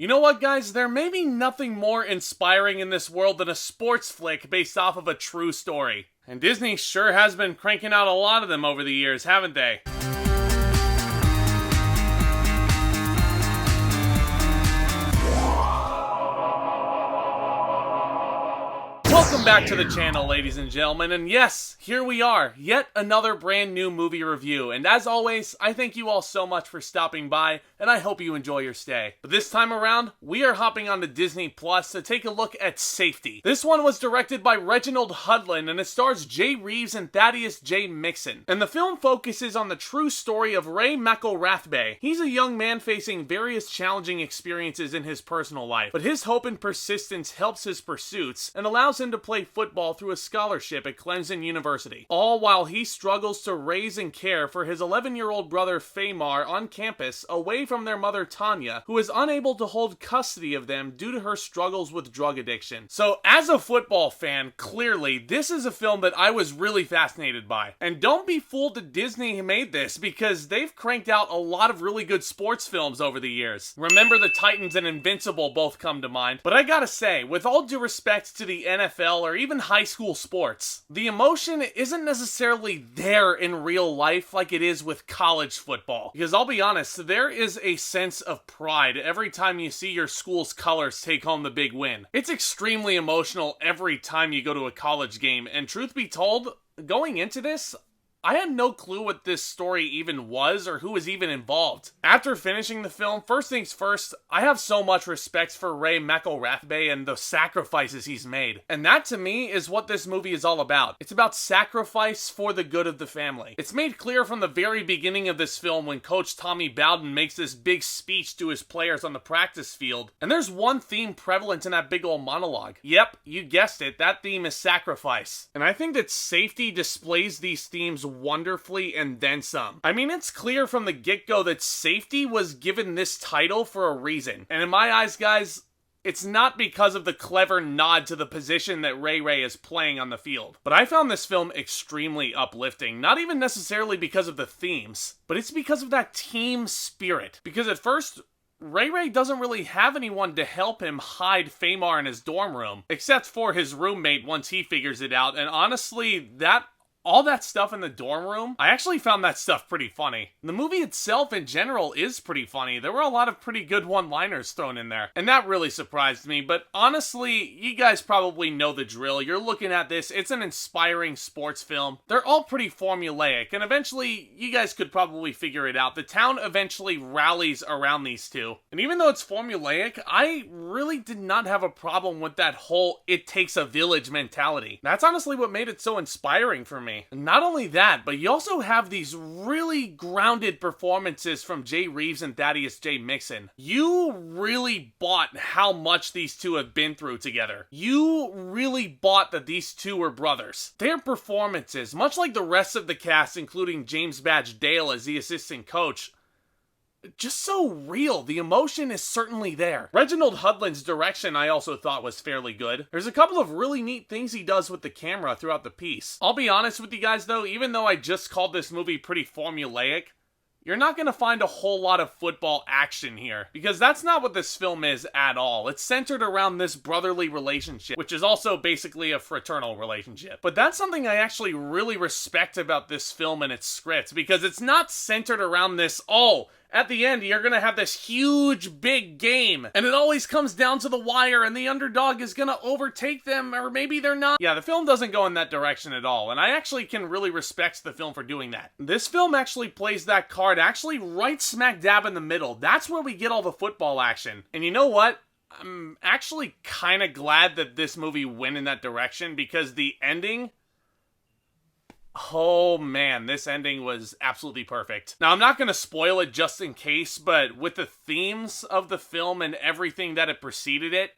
You know what, guys? There may be nothing more inspiring in this world than a sports flick based off of a true story. And Disney sure has been cranking out a lot of them over the years, haven't they? Welcome back to the channel, ladies and gentlemen, and yes, here we are, yet another brand new movie review, and as always, I thank you all so much for stopping by, and I hope you enjoy your stay. But this time around, we are hopping onto Disney Plus to take a look at Safety. This one was directed by Reginald Hudlin, and it stars J. Reeves and Thaddeus J. Mixon. And the film focuses on the true story of Ray McElrathbey. He's a young man facing various challenging experiences in his personal life, but his hope and persistence helps his pursuits, and allows him to play football through a scholarship at Clemson University, all while he struggles to raise and care for his 11-year-old brother Famar on campus away from their mother Tanya, who is unable to hold custody of them due to her struggles with drug addiction. So as a football fan, clearly this is a film that I was really fascinated by. And don't be fooled that Disney made this, because they've cranked out a lot of really good sports films over the years. Remember the Titans and Invincible both come to mind, but I gotta say, with all due respect to the NFL or even high school sports, the emotion isn't necessarily there in real life like it is with college football. Because I'll be honest, there is a sense of pride every time you see your school's colors take home the big win. It's extremely emotional every time you go to a college game, and truth be told, going into this, I had no clue what this story even was or who was even involved. After finishing the film, first things first, I have so much respect for Ray McElrathbey and the sacrifices he's made. And that to me is what this movie is all about. It's about sacrifice for the good of the family. It's made clear from the very beginning of this film when Coach Tommy Bowden makes this big speech to his players on the practice field. And there's one theme prevalent in that big old monologue. Yep, you guessed it, that theme is sacrifice. And I think that Safety displays these themes wonderfully and then some. I mean, it's clear from the get-go that Safety was given this title for a reason. And in my eyes, guys, it's not because of the clever nod to the position that Ray is playing on the field. But I found this film extremely uplifting, not even necessarily because of the themes, but it's because of that team spirit. Because at first, Ray doesn't really have anyone to help him hide Famar in his dorm room, except for his roommate once he figures it out, and honestly, all that stuff in the dorm room, I actually found that stuff pretty funny. The movie itself in general is pretty funny. There were a lot of pretty good one-liners thrown in there, and that really surprised me, but honestly, you guys probably know the drill. You're looking at this, it's an inspiring sports film. They're all pretty formulaic, and eventually, you guys could probably figure it out. The town eventually rallies around these two, and even though it's formulaic, I really did not have a problem with that whole it takes a village mentality. That's honestly what made it so inspiring for me. Not only that, but you also have these really grounded performances from J. Reeves and Thaddeus J. Mixon. You really bought how much these two have been through together. You really bought that these two were brothers. Their performances, much like the rest of the cast, including James Badge Dale as the assistant coach, just so real. The emotion is certainly there. Reginald Hudlin's direction I also thought was fairly good. There's a couple of really neat things he does with the camera throughout the piece. I'll be honest with you guys though, even though I just called this movie pretty formulaic, you're not going to find a whole lot of football action here, because that's not what this film is at all. It's centered around this brotherly relationship, which is also basically a fraternal relationship. But that's something I actually really respect about this film and its script, because it's not centered around this, oh, at the end, you're gonna have this huge, big game, and it always comes down to the wire, and the underdog is gonna overtake them, or maybe they're not. Yeah, the film doesn't go in that direction at all, and I actually can really respect the film for doing that. This film actually plays that card actually right smack dab in the middle. That's where we get all the football action. And you know what? I'm actually kind of glad that this movie went in that direction, because the ending, oh man, this ending was absolutely perfect. Now, I'm not going to spoil it just in case, but with the themes of the film and everything that had preceded it,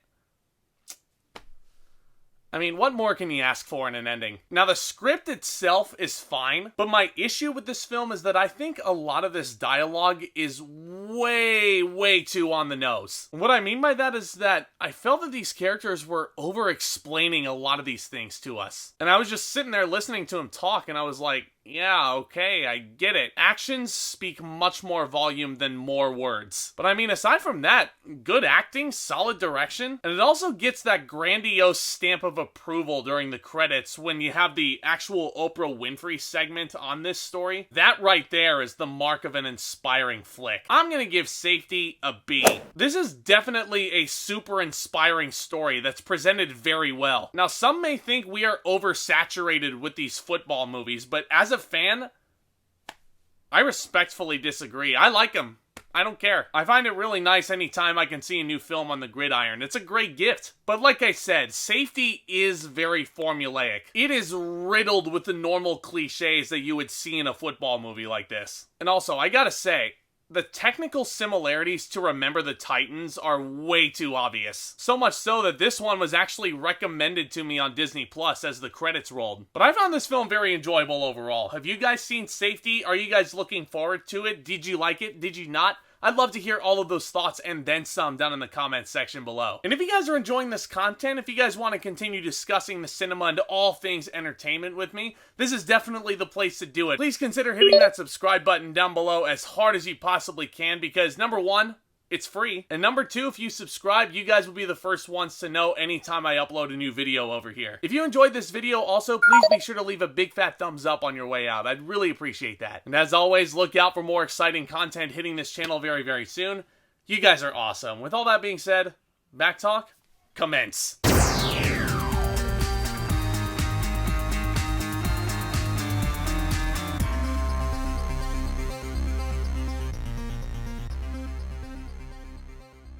I mean, what more can you ask for in an ending? Now, the script itself is fine, but my issue with this film is that I think a lot of this dialogue is way too on the nose. What I mean by that is that I felt that these characters were over-explaining a lot of these things to us. And I was just sitting there listening to him talk, and I was like, yeah, okay, I get it. Actions speak much more volume than more words. But I mean, aside from that, good acting, solid direction, and it also gets that grandiose stamp of approval during the credits when you have the actual Oprah Winfrey segment on this story. That right there is the mark of an inspiring flick. I'm gonna give Safety a B. This is definitely a super inspiring story that's presented very well. Now, some may think we are oversaturated with these football movies, but as a fan, I respectfully disagree. I like them. I don't care. I find it really nice anytime I can see a new film on the gridiron. It's a great gift. But like I said, Safety is very formulaic. It is riddled with the normal cliches that you would see in a football movie like this. And also, I gotta say, the technical similarities to Remember the Titans are way too obvious. So much so that this one was actually recommended to me on Disney Plus as the credits rolled. But I found this film very enjoyable overall. Have you guys seen Safety? Are you guys looking forward to it? Did you like it? Did you not? I'd love to hear all of those thoughts and then some down in the comments section below. And if you guys are enjoying this content, if you guys want to continue discussing the cinema and all things entertainment with me, this is definitely the place to do it. Please consider hitting that subscribe button down below as hard as you possibly can because number one, it's free. And number two, if you subscribe, you guys will be the first ones to know anytime I upload a new video over here. If you enjoyed this video also, please be sure to leave a big fat thumbs up on your way out. I'd really appreciate that. And as always, look out for more exciting content hitting this channel very, very soon. You guys are awesome. With all that being said, back talk, commence.